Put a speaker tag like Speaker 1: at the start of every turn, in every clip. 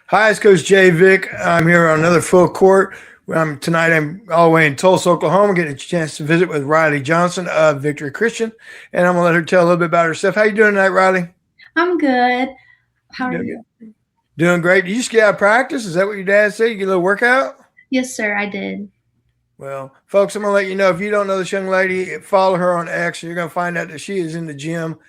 Speaker 1: Hi, it's Coach JVick. I'm here on another full court. Tonight I'm all the way in Tulsa, Oklahoma, getting a chance to visit with Riley Johnston of Victory Christian, and I'm gonna let her tell a little bit about herself. How you doing tonight, Riley?
Speaker 2: I'm good. How are you?
Speaker 1: Doing, doing great. Did you just get out of practice? Is that what your dad said? You get a little workout?
Speaker 2: Yes, sir, I did.
Speaker 1: Well, folks, I'm gonna let you know if you don't know this young lady, follow her on X. You're gonna find out that she is in the gym,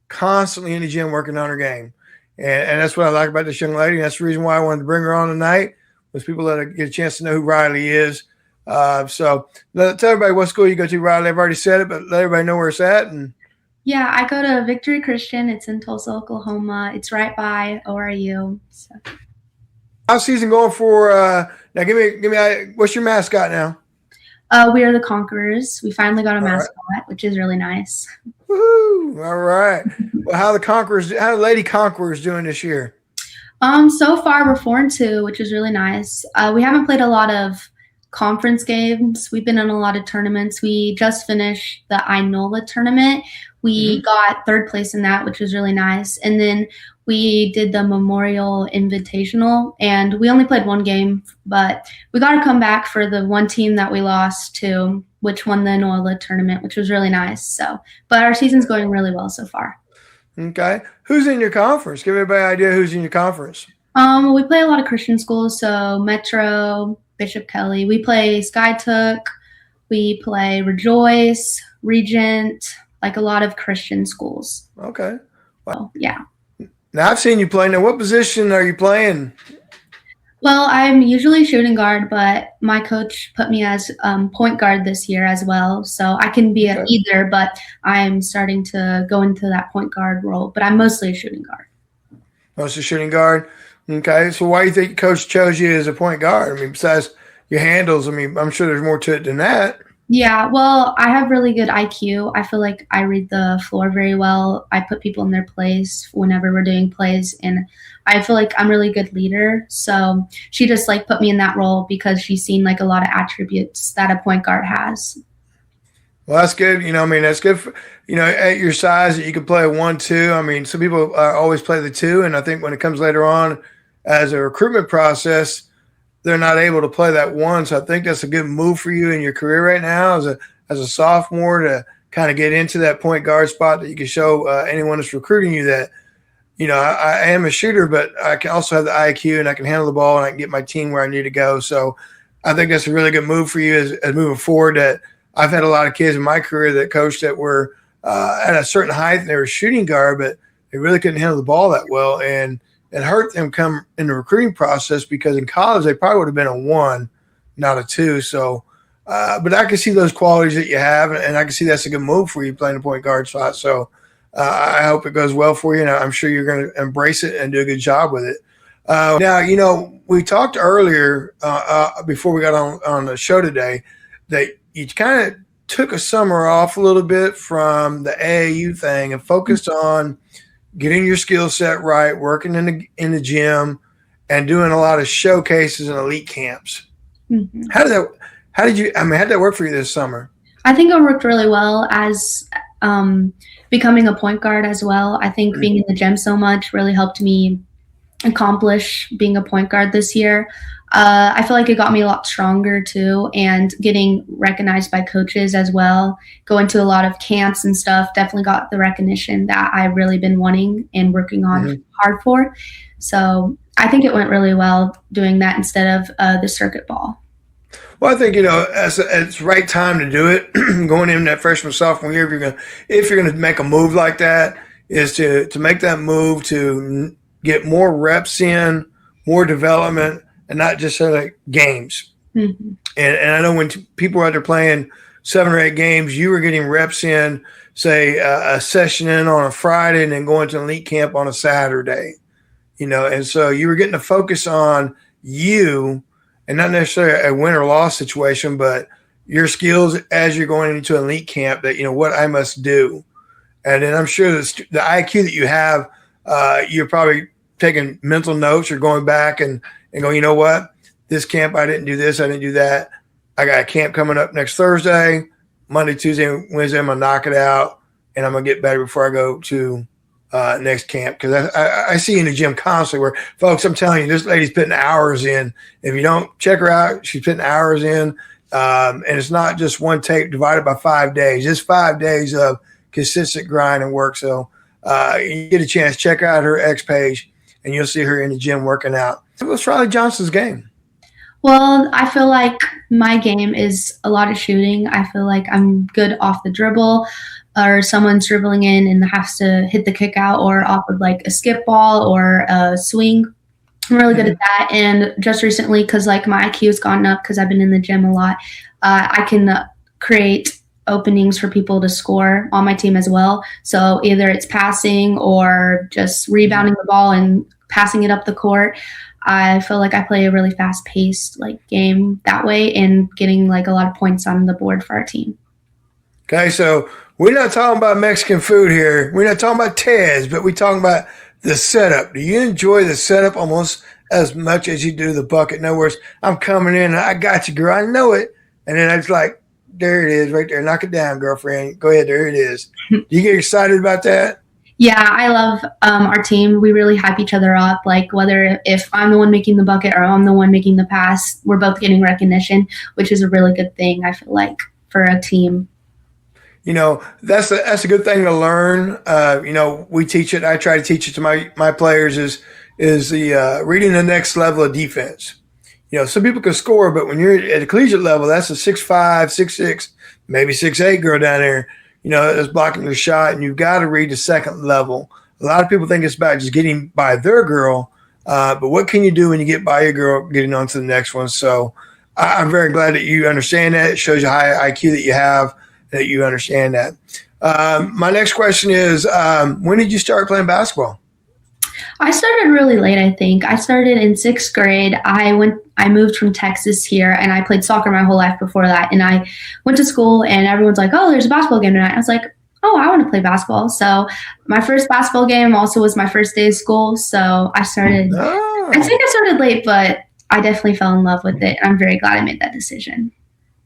Speaker 1: constantly in the gym working on her game, and that's what I like about this young lady. And that's the reason why I wanted to bring her on tonight was people that get a chance to know who Riley is. So tell everybody what school you go to, Riley. I've already said it, but let everybody know where it's at. And
Speaker 2: Yeah, I go to Victory Christian. It's in Tulsa, Oklahoma. It's right by ORU. So.
Speaker 1: how's season going for? Now, give me. What's your mascot now?
Speaker 2: We are the Conquerors. We finally got a
Speaker 1: All right.
Speaker 2: mascot, which is really nice.
Speaker 1: Woohoo! All right. Well, how the Lady Conquerors doing this year?
Speaker 2: So far we're 4-2, which is really nice. We haven't played a lot of conference games. We've been in a lot of tournaments. We just finished the INOLA tournament. We got third place in that, which was really nice. And then we did the Memorial Invitational, and we only played one game, but we got to come back for the one team that we lost to, which won the INOLA tournament, which was really nice. So, but our season's going really well so far.
Speaker 1: Okay. Who's in your conference? Give everybody an idea who's in your conference.
Speaker 2: We play a lot of Christian schools, so Metro, Bishop Kelly. We play Skytook. We play Rejoice, Regent, like a lot of Christian schools.
Speaker 1: Okay.
Speaker 2: So, yeah.
Speaker 1: Now I've seen you play. Now, what position are you playing?
Speaker 2: Well, I'm usually shooting guard, but my coach put me as point guard this year as well. So I can be at either, but I'm starting to go into that point guard role. But I'm mostly a shooting guard.
Speaker 1: Mostly shooting guard. Okay. So why do you think coach chose you as a point guard? I mean, besides your handles, I mean, I'm sure there's more to it than that.
Speaker 2: Yeah, well, I have really good IQ. I feel like I read the floor very well. I put people in their place whenever we're doing plays, and I feel like I'm a really good leader. So she just like put me in that role because she's seen like a lot of attributes that a point guard has.
Speaker 1: Well, that's good. I mean, that's good. At your size, you can play a 1-2. I mean, some people always play the 2, and I think when it comes later on as a recruitment process, they're not able to play that 1. So I think that's a good move for you in your career right now as a sophomore to kind of get into that point guard spot that you can show anyone that's recruiting you that, I am a shooter, but I can also have the IQ and I can handle the ball and I can get my team where I need to go. So I think that's a really good move for you as moving forward. That I've had a lot of kids in my career that coached that were at a certain height and they were shooting guard, but they really couldn't handle the ball that well. And it hurt them come in the recruiting process because in college they probably would have been a 1, not a 2. So, but I can see those qualities that you have, and I can see that's a good move for you playing the point guard spot. So I hope it goes well for you, and I'm sure you're going to embrace it and do a good job with it. Now, we talked earlier before we got on the show today that you kind of took a summer off a little bit from the AAU thing and focused on getting your skill set right, working in the gym, and doing a lot of showcases and elite camps.
Speaker 2: Mm-hmm.
Speaker 1: How did that work for you this summer?
Speaker 2: I think it worked really well as becoming a point guard as well. I think being in the gym so much really helped me accomplish being a point guard this year. I feel like it got me a lot stronger too, and getting recognized by coaches as well. Going to a lot of camps and stuff definitely got the recognition that I've really been wanting and working on hard for. So I think it went really well doing that instead of the circuit ball.
Speaker 1: Well, I think it's the right time to do it. Going in that freshman sophomore year, if you're gonna make a move like that, is to make that move to get more reps in, more development, and not just like games. And I know when people were out there playing 7 or 8 games, you were getting reps in, say a session in on a Friday and then going to elite camp on a Saturday, and so you were getting to focus on you and not necessarily a win or loss situation, but your skills as you're going into elite camp that, what I must do. And then I'm sure the IQ that you have, you're probably taking mental notes or going back and going, you know what, this camp, I didn't do this, I didn't do that. I got a camp coming up next Thursday, Monday, Tuesday, Wednesday, I'm going to knock it out and I'm going to get better before I go to next camp, because I see in the gym constantly where, folks, I'm telling you, this lady's putting hours in. If you don't check her out, she's putting hours in. And it's not just one tape divided by 5 days. It's 5 days of consistent grind and work. So you get a chance, check out her X page, and you'll see her in the gym working out. What's Riley Johnston's game?
Speaker 2: Well, I feel like my game is a lot of shooting. I feel like I'm good off the dribble, or someone's dribbling in and has to hit the kick out, or off of like a skip ball or a swing. I'm really good at that. And just recently, because like my IQ has gone up because I've been in the gym a lot, I can create openings for people to score on my team as well. So either it's passing or just rebounding the ball and passing it up the court. I feel like I play a really fast-paced like game that way, and getting like a lot of points on the board for our team.
Speaker 1: Okay, so we're not talking about Mexican food here. We're not talking about Ted's, but we're talking about the setup. Do you enjoy the setup almost as much as you do the bucket? In other words, I'm coming in, I got you, girl, I know it. And then it's like, there it is right there. Knock it down, girlfriend. Go ahead, there it is. Do you get excited about that?
Speaker 2: Yeah, I love our team. We really hype each other up. Like whether if I'm the one making the bucket or I'm the one making the pass, we're both getting recognition, which is a really good thing, I feel like, for a team.
Speaker 1: You know, that's a good thing to learn. You know, we teach it. I try to teach it to my players is the reading the next level of defense. You know, some people can score, but when you're at a collegiate level, that's a 6'5", 6'6", maybe 6'8" girl down there, you know, that's blocking the shot, and you've got to read the second level. A lot of people think it's about just getting by their girl, but what can you do when you get by your girl, getting on to the next one? So I'm very glad that you understand that. It shows you high IQ that you have, that you understand that. My next question is, when did you start playing basketball?
Speaker 2: I started really late, I think. I started in 6th grade. I moved from Texas here, and I played soccer my whole life before that. And I went to school, and everyone's like, oh, there's a basketball game tonight. I was like, oh, I want to play basketball. So my first basketball game also was my first day of school. So I started, I think I started late, but I definitely fell in love with it. And I'm very glad I made that decision.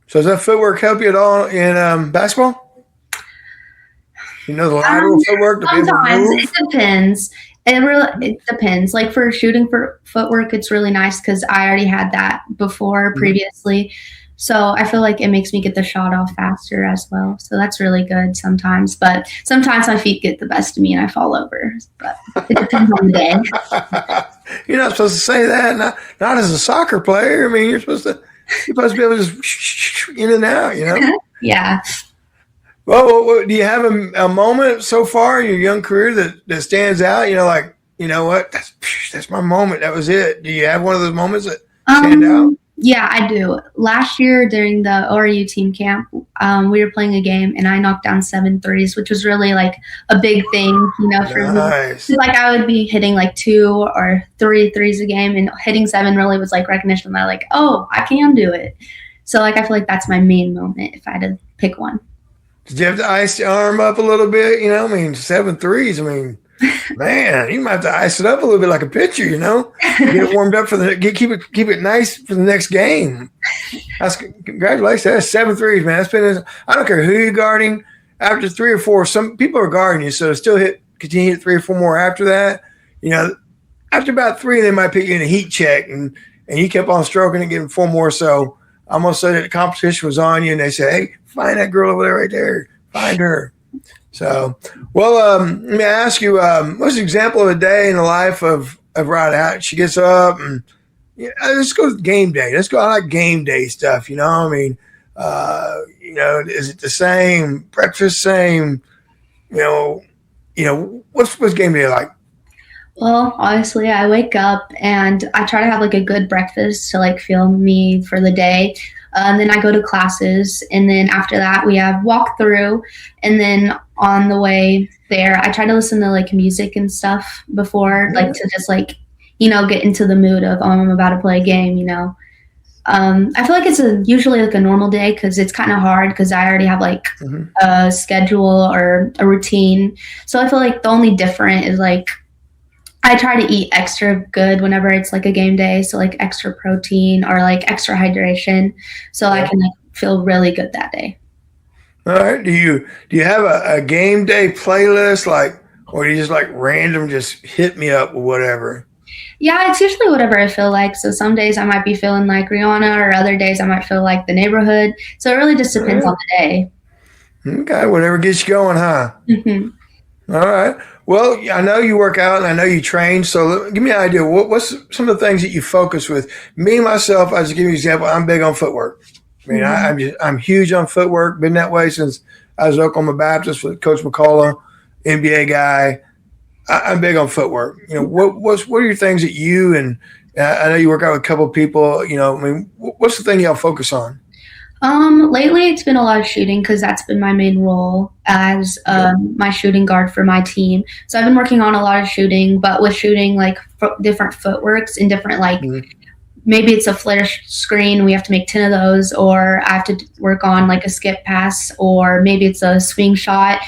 Speaker 1: So does that footwork help you at all in basketball? You know, the lateral footwork to be able to move?
Speaker 2: It depends. It depends. Like for shooting for footwork, it's really nice because I already had that before previously. So I feel like it makes me get the shot off faster as well. So that's really good sometimes. But sometimes my feet get the best of me and I fall over. But it depends on the day.
Speaker 1: You're not supposed to say that. Not as a soccer player. I mean, you're supposed to be able to just in and out, you know?
Speaker 2: Yeah.
Speaker 1: Well, do you have a moment so far in your young career that stands out? You know, like, you know what, that's my moment. That was it. Do you have one of those moments that stand out?
Speaker 2: Yeah, I do. Last year during the ORU team camp, we were playing a game and I knocked down 7 threes, which was really like a big thing, you know, for me. Like I would be hitting like 2 or 3 threes a game, and hitting 7 really was like recognition that like, oh, I can do it. So like I feel like that's my main moment if I had to pick one.
Speaker 1: Did you have to ice your arm up a little bit? You know, I mean, 7 threes. I mean, man, you might have to ice it up a little bit like a pitcher. You know, get it warmed up for keep it nice for the next game. Congratulations, that's 7 threes, man. That's been. I don't care who you're guarding. After 3 or 4, some people are guarding you, so still continue to hit 3 or 4 more after that. You know, after about 3, they might put you in a heat check, and you kept on stroking and getting 4 more. So I almost said that the competition was on you, and they said, hey, find that girl over there right there. Find her. So, well, let me ask you, what's an example of a day in the life of Riley? How she gets up and let's go with game day. Let's go. I like game day stuff. You know, I mean, you know, is it the same breakfast? Same, you know, what's game day like?
Speaker 2: Well, honestly, I wake up and I try to have like a good breakfast to like fuel me for the day. And then I go to classes, and then after that we have walkthrough, and then on the way there I try to listen to like music and stuff before, like to just like, you know, get into the mood of, oh, I'm about to play a game, you know. I feel like it's usually like a normal day because it's kind of hard because I already have like a schedule or a routine. So I feel like the only different is like I try to eat extra good whenever it's like a game day. So like extra protein or like extra hydration. So I can like feel really good that day.
Speaker 1: All right. Do you have a game day playlist? Like or you just like random just hit me up or whatever?
Speaker 2: Yeah, it's usually whatever I feel like. So some days I might be feeling like Rihanna, or other days I might feel like the neighborhood. So it really just depends on the day.
Speaker 1: Okay, whatever gets you going, huh?
Speaker 2: Hmm.
Speaker 1: All right. Well, I know you work out and I know you train. So give me an idea. What's some of the things that you focus with? Me, myself, I'll just give you an example. I'm big on footwork. I mean,
Speaker 2: Hmm.
Speaker 1: I'm huge on footwork. Been that way since I was at Oklahoma Baptist with Coach McCullough, NBA guy. I'm big on footwork. You know, what are your things that you and I know you work out with a couple of people. You know, I mean, what's the thing y'all focus on?
Speaker 2: Lately it's been a lot of shooting because that's been my main role as
Speaker 1: Yeah.
Speaker 2: my shooting guard for my team. So I've been working on a lot of shooting, but with shooting like different footworks and different like
Speaker 1: Mhm.
Speaker 2: maybe it's a flare screen, we have to make 10 of those, or I have to work on like a skip pass, or maybe it's a swing shot.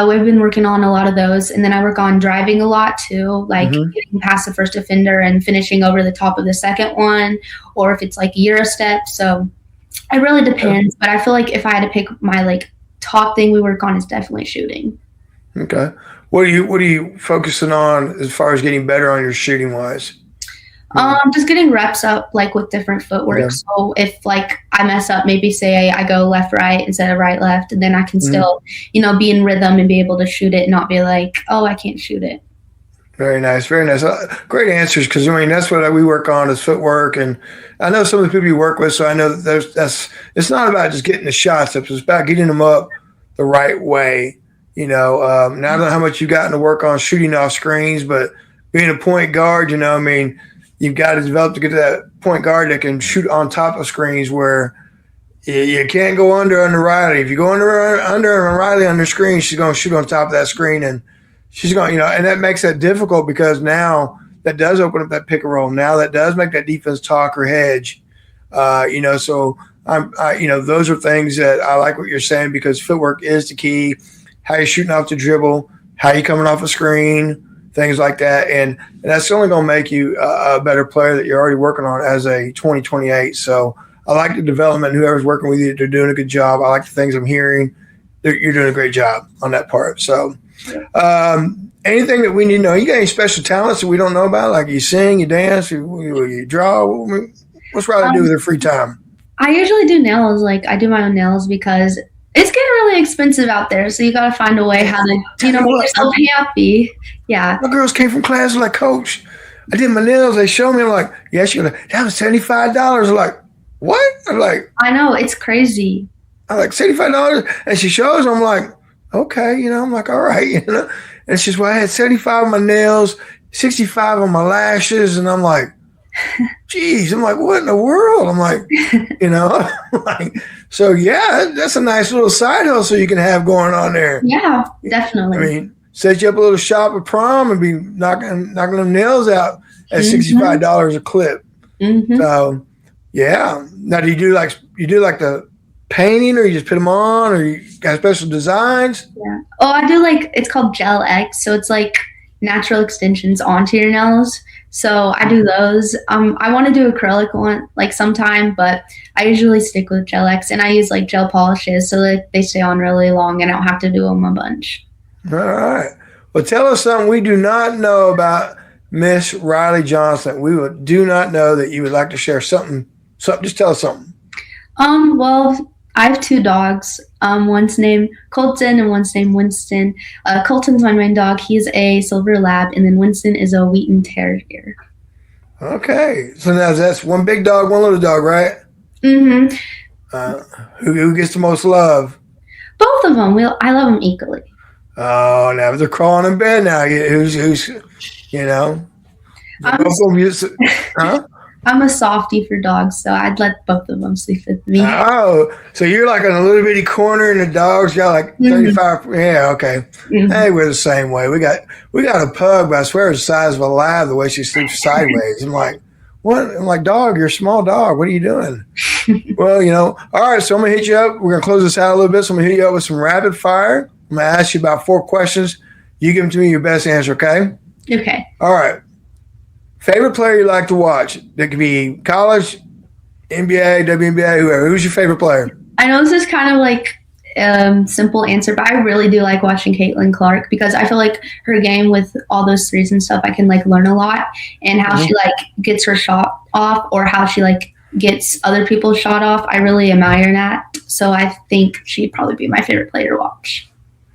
Speaker 2: We've been working on a lot of those, and then I work on driving a lot too, like
Speaker 1: Mhm.
Speaker 2: getting past the first defender and finishing over the top of the second one, or if it's like a Euro step. So it really
Speaker 1: Yeah.
Speaker 2: depends, but I feel like if I had to pick my like top thing we work on is definitely shooting.
Speaker 1: Okay. What are you focusing on as far as getting better on your shooting wise? Hmm.
Speaker 2: Just getting reps up like with different footwork.
Speaker 1: Okay.
Speaker 2: So if like I mess up, maybe say I go left right instead of right left, and then I can
Speaker 1: Mhm.
Speaker 2: still, be in rhythm and be able to shoot it and not be like, oh, I can't shoot it.
Speaker 1: Very nice, very nice. Great answers because I mean that's what we work on is footwork, and I know some of the people you work with, so I know that that's it's not about just getting the shots up; it's about getting them up the right way. Now I don't know how much you've gotten to work on shooting off screens, but being a point guard, I mean, you've got to develop to get to that point guard that can shoot on top of screens where you can't go under Riley. If you go under Riley on the screen, she's going to shoot on top of that screen, and she's going, and that makes that difficult because now that does open up that pick and roll. Now that does make that defense talk or hedge. So those are things that I like what you're saying because footwork is the key. How you shooting off the dribble, how you coming off a screen, things like that, and that's only going to make you a better player that you're already working on as a 2028. So I like the development. Whoever's working with you, they're doing a good job. I like the things I'm hearing. You're doing a great job on that part. So, anything that we need to know? You got any special talents that we don't know about? Like you sing, you dance, you draw. What's Riley do with
Speaker 2: Um,
Speaker 1: her free time?
Speaker 2: I usually do nails. Like I do my own nails because it's getting really expensive out there. So you got to find a way how to,
Speaker 1: Tell you
Speaker 2: make
Speaker 1: what,
Speaker 2: yourself happy. Yeah.
Speaker 1: my girls came from class like, Coach, I did my nails. They showed me. I'm like, yeah, she was like, that was $75. I'm like, what?
Speaker 2: I know. It's crazy.
Speaker 1: I'm like, $75. And she shows, I'm like, okay, I'm like, all right, And she's, well, I had 75 on my nails, 65 on my lashes. And I'm like, geez, I'm like, what in the world? I'm like, like, so yeah, that's a nice little side hustle you can have going on there.
Speaker 2: Yeah,
Speaker 1: I
Speaker 2: definitely.
Speaker 1: mean, set you up a little shop at prom and be knocking them nails out at
Speaker 2: Hmm.
Speaker 1: $65 a clip.
Speaker 2: Hmm.
Speaker 1: So yeah. Now do you do like the painting or you just put them on or you got special designs?
Speaker 2: Yeah. Oh, I do like it's called Gel X, so it's like natural extensions onto your nails. So I do those. I want to do acrylic one like sometime, but I usually stick with Gel X, and I use like gel polishes so that they stay on really long, and I don't have to do them a bunch.
Speaker 1: All right. Well, tell us something we do not know about Miss Riley Johnston. Do not know that you would like to share something. Something. Just tell us something.
Speaker 2: Well, I have two dogs. One's named Colton and one's named Winston. Colton's my main dog. He's a silver lab, and then Winston is a Wheaten Terrier.
Speaker 1: Okay. So now that's one big dog, one little dog, right?
Speaker 2: Hmm.
Speaker 1: Uh, who gets the most love?
Speaker 2: Both of them. I love them equally.
Speaker 1: Oh, now they're crawling in bed now. Who's you know?
Speaker 2: I'm
Speaker 1: Both of them use, huh?
Speaker 2: I'm a softie for dogs, so I'd let both of them sleep with me.
Speaker 1: Oh, so you're like in a little bitty corner, and the dogs got like
Speaker 2: Hmm.
Speaker 1: 35. Yeah, okay.
Speaker 2: Hmm.
Speaker 1: Hey, we're the same way. We got a pug, but I swear it's the size of a lab. The way she sleeps sideways. I'm like, what? I'm like, dog, you're a small dog. What are you doing? Well, all right. So I'm gonna hit you up. We're gonna close this out a little bit. So I'm gonna hit you up with some rapid fire. I'm gonna ask you about 4 questions. You give them to me your best answer. Okay.
Speaker 2: Okay.
Speaker 1: All right. Favorite player you like to watch? That could be college, NBA, WNBA, whoever. Who's your favorite player?
Speaker 2: I know this is kind of like simple answer, but I really do like watching Caitlin Clark because I feel like her game with all those threes and stuff, I can like learn a lot, and how she like gets her shot off, or how she like gets other people's shot off. I really admire that. So I think she'd probably be my favorite player to watch.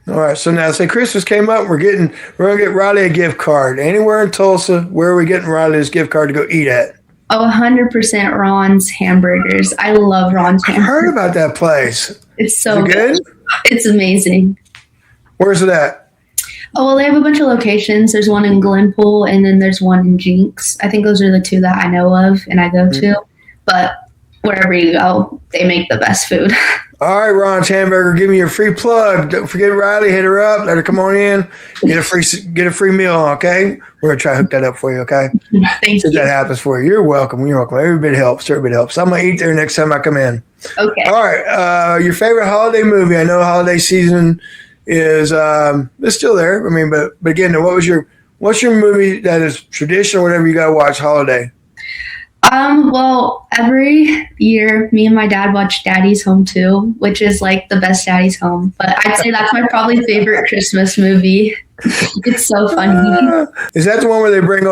Speaker 1: All right, so now say Christmas came up, we're gonna get Riley a gift card. Anywhere in Tulsa, where are we getting Riley this gift card to go eat at?
Speaker 2: 100% Ron's Hamburgers. I love Ron's
Speaker 1: I
Speaker 2: Hamburgers.
Speaker 1: heard about that place.
Speaker 2: It's so
Speaker 1: Is it good?
Speaker 2: It's amazing.
Speaker 1: Where's it at?
Speaker 2: Oh, well, they have a bunch of locations. There's one in Glenpool, and then there's one in Jinx. I think those are the two that I know of and I go to. But wherever you go, they make the best food.
Speaker 1: All right, Ron's Hamburger, give me your free plug. Don't forget Riley, hit her up, let her come on in, get a free meal, okay? We're gonna try to hook that up for you, okay?
Speaker 2: Thank you.
Speaker 1: That happens for you. You're welcome. You're welcome. Everybody helps. Everybody helps. I'm gonna eat there next time I come in.
Speaker 2: Okay.
Speaker 1: All right. Your favorite holiday movie? I know holiday season is it's still there. I mean, but again, what's your movie that is traditional? Whatever you gotta watch holiday.
Speaker 2: Well, every year, me and my dad watch Daddy's Home 2, which is like the best Daddy's Home. But I'd say that's my probably favorite Christmas movie. It's so funny.
Speaker 1: Is that the one where they bring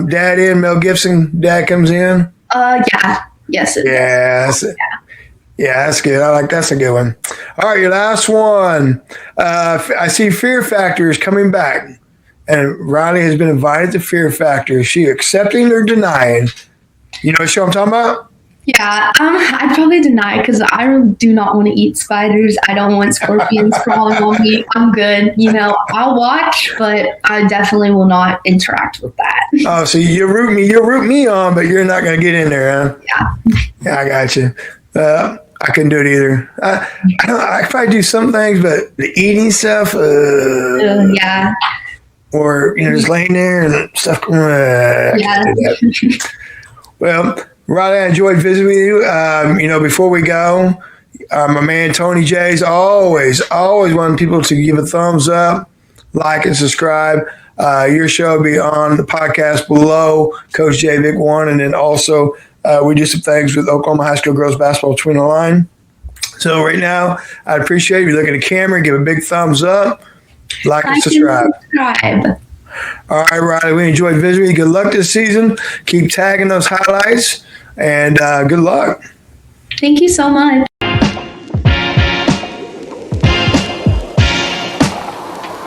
Speaker 1: Dad in? Mel Gibson, Dad comes in.
Speaker 2: Yeah. Yes.
Speaker 1: Yeah, that's good. That's a good one. All right, your last one. I see Fear Factor is coming back, and Riley has been invited to Fear Factor. Is she accepting or denying? You know what show I'm talking about?
Speaker 2: Yeah, I'd probably deny because I do not want to eat spiders. I don't want scorpions crawling on me. I'm good. I'll watch, but I definitely will not interact with that.
Speaker 1: Oh, so you'll root me on, but you're not going to get in there, huh? Yeah, I got you. I couldn't do it either. I could probably do some things, but the eating stuff,
Speaker 2: yeah.
Speaker 1: Or just laying there and stuff.
Speaker 2: Yeah.
Speaker 1: Well, Riley, I enjoyed visiting with you. Before we go, my man Tony J's always wanting people to give a thumbs up, like, and subscribe. Your show will be on the podcast below, Coach JVick 1, and then also we do some things with Oklahoma High School girls basketball between the line. So right now, I'd appreciate if you look at the camera, give a big thumbs up, like and subscribe. All right, Riley, we enjoyed visiting you. Good luck this season. Keep tagging those highlights, and good luck.
Speaker 2: Thank you so much.